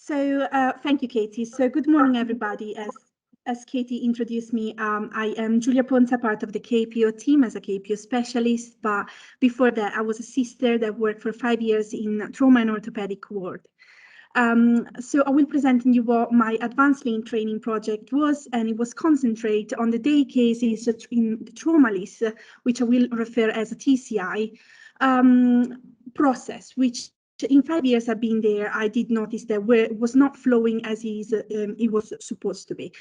Thank you, Katie. So good morning, everybody. As Katie introduced me, I am Giulia Ponza, part of the KPO team as a KPO specialist. But before that, I was a sister that worked for 5 years in trauma and orthopedic ward. So I will present you what my advanced lean training project was, and it was concentrate on the day cases in the trauma list, which I will refer as a TCI process, which in 5 years I've been there, I did notice that was not flowing as it was supposed to be.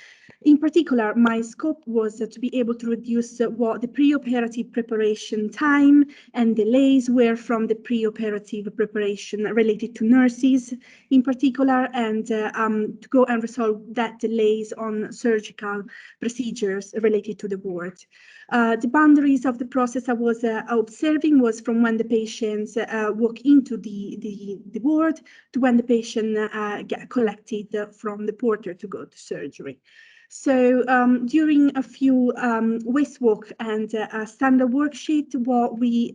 In particular, my scope was to be able to reduce what the pre-operative preparation time and delays were from the pre-operative preparation related to nurses in particular, and to go and resolve that delays on surgical procedures related to the ward. The boundaries of the process I was observing was from when the patients walk into the ward to when the patient get collected from the porter to go to surgery. So during a few waste walk and a standard worksheet, what we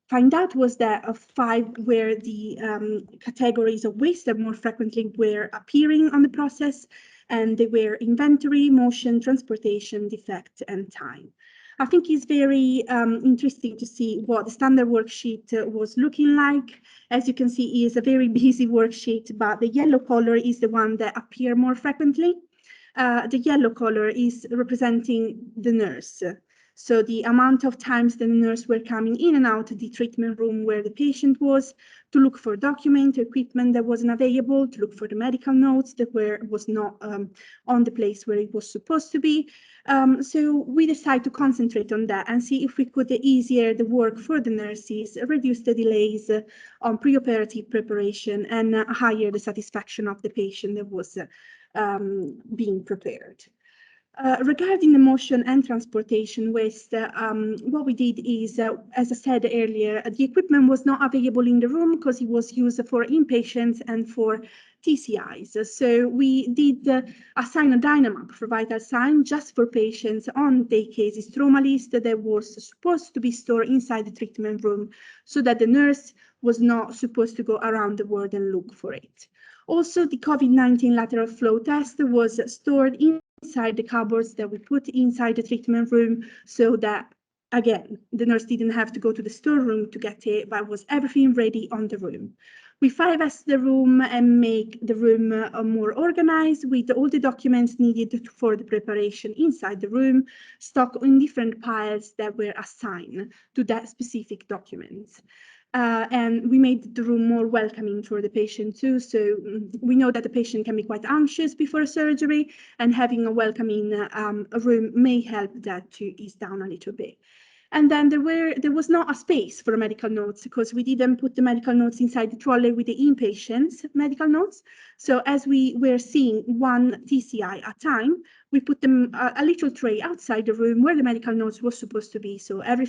find out was that 5 were the categories of waste that more frequently were appearing on the process, and they were inventory, motion, transportation, defect, and time. I think it's very interesting to see what the standard worksheet was looking like. As you can see, it is a very busy worksheet, but the yellow color is the one that appear more frequently. The yellow color is representing the nurse. So the amount of times the nurse were coming in and out of the treatment room where the patient was to look for document, equipment that wasn't available, to look for the medical notes that was not on the place where it was supposed to be. So we decided to concentrate on that and see if we could easier the work for the nurses, reduce the delays on preoperative preparation, and higher the satisfaction of the patient that was being prepared. Regarding the motion and transportation waste, what we did is, as I said earlier, the equipment was not available in the room because it was used for inpatients and for TCIs. So we did assign a Dynamap for vital sign just for patients on day cases trauma list that was supposed to be stored inside the treatment room so that the nurse was not supposed to go around the ward and look for it. Also, the COVID-19 lateral flow test was stored inside the cupboards that we put inside the treatment room so that, again, the nurse didn't have to go to the storeroom to get it, but was everything ready on the room. We 5S the room and make the room more organized with all the documents needed for the preparation inside the room, stock in different piles that were assigned to that specific documents. And we made the room more welcoming for the patient too. So we know that the patient can be quite anxious before surgery, and having a welcoming room may help that to ease down a little bit. And then there was not a space for medical notes because we didn't put the medical notes inside the trolley with the inpatients medical notes. So as we were seeing one TCI at a time, we put them a little tray outside the room where the medical notes was supposed to be. So every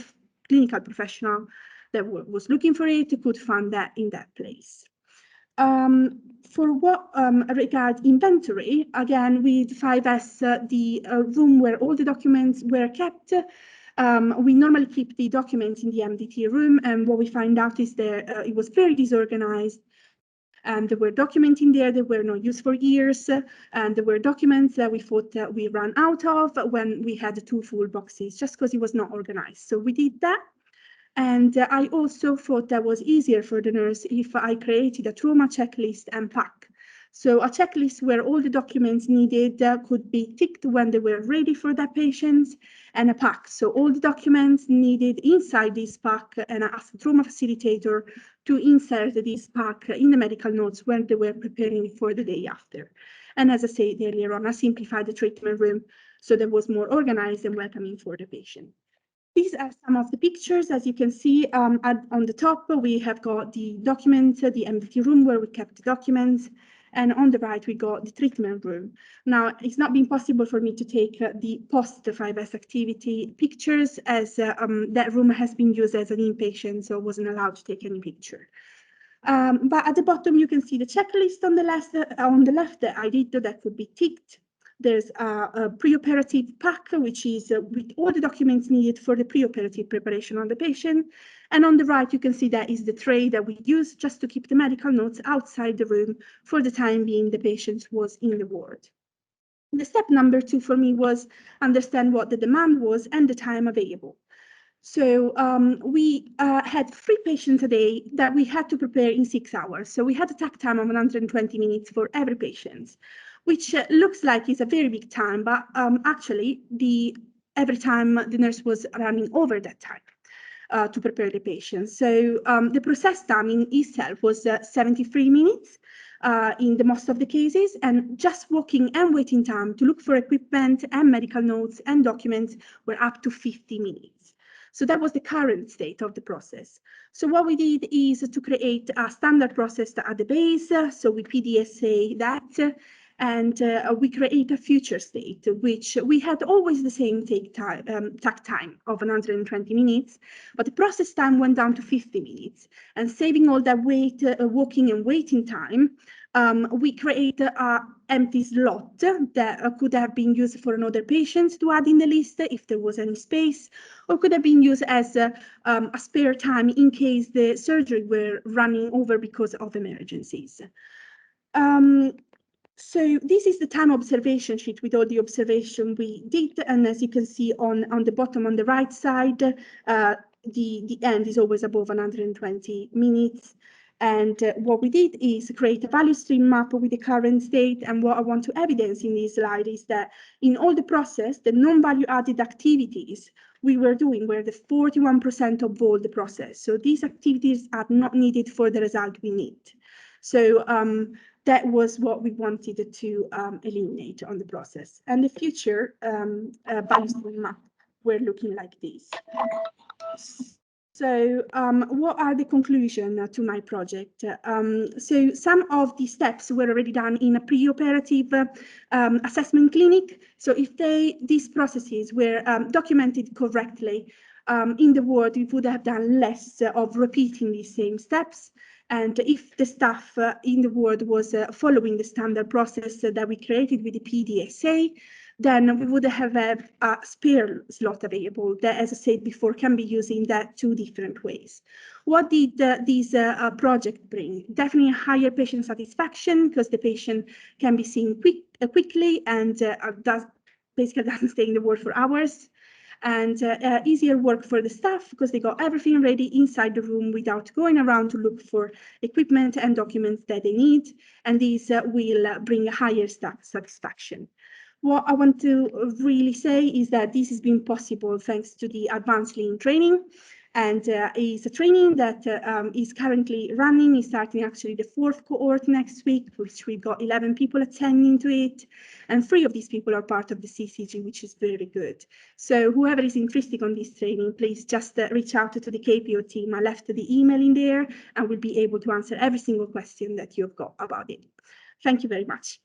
clinical professional that was looking for it could find that in that place. For what regards inventory, again, with 5S, the room where all the documents were kept, we normally keep the documents in the MDT room, and what we find out is that it was very disorganized, and there were documents in there that were not used for years, and there were documents that we thought that we ran out of when we had 2 full boxes, just because it was not organized. So we did that. And I also thought that was easier for the nurse if I created a trauma checklist and pack. So a checklist where all the documents needed could be ticked when they were ready for that patient, and a pack. So all the documents needed inside this pack, and I asked the trauma facilitator to insert this pack in the medical notes when they were preparing for the day after. And as I said earlier on, I simplified the treatment room so that was more organized and welcoming for the patient. These are some of the pictures. As you can see, on the top, we have got the document, the MDT room where we kept the documents. And on the right, we got the treatment room. Now, it's not been possible for me to take the post-5S activity pictures as that room has been used as an inpatient, so I wasn't allowed to take any picture. But at the bottom, you can see the checklist on the left that I did that could be ticked. There's a pre-operative pack, which is with all the documents needed for the pre-operative preparation on the patient. And on the right, you can see that is the tray that we use just to keep the medical notes outside the room for the time being the patient was in the ward. The step number 2 for me was understand what the demand was and the time available. So we had 3 patients a day that we had to prepare in 6 hours. So we had a tack time of 120 minutes for every patient, which looks like is a very big time, but actually every time the nurse was running over that time to prepare the patient. So the process time in itself was 73 minutes in the most of the cases, and just walking and waiting time to look for equipment and medical notes and documents were up to 50 minutes. So that was the current state of the process. So what we did is to create a standard process at the base. So we PDSA that, and we create a future state, which we had always the same tack time of 120 minutes, but the process time went down to 50 minutes. And saving all that walking and waiting time, we created an empty slot that could have been used for another patient to add in the list if there was any space, or could have been used as a spare time in case the surgery were running over because of emergencies. So this is the time observation sheet with all the observation we did. And as you can see on the bottom on the right side, the end is always above 120 minutes. And what we did is create a value stream map with the current state. And what I want to evidence in this slide is that in all the process, the non-value added activities we were doing were the 41% of all the process. So these activities are not needed for the result we need. So that was what we wanted to eliminate on the process. And the future value stream map were looking like this. So what are the conclusions to my project? So some of the steps were already done in a pre-operative assessment clinic. So if these processes were documented correctly in the ward, we would have done less of repeating these same steps. And if the staff in the ward was following the standard process that we created with the PDSA, then we would have a spare slot available that, as I said before, can be used in that 2 different ways. What did this project bring? Definitely higher satisfaction, because the patient can be seen quickly and basically doesn't stay in the ward for hours. And easier work for the staff because they got everything ready inside the room without going around to look for equipment and documents that they need. And these will bring a higher staff satisfaction. What I want to really say is that this has been possible thanks to the advanced lean training. And is a training that is currently running. Is starting actually the 4th cohort next week, which we've got 11 people attending to it. And 3 of these people are part of the CCG, which is very good. So whoever is interested on this training, please just reach out to the KPO team. I left the email in there and we'll be able to answer every single question that you've got about it. Thank you very much.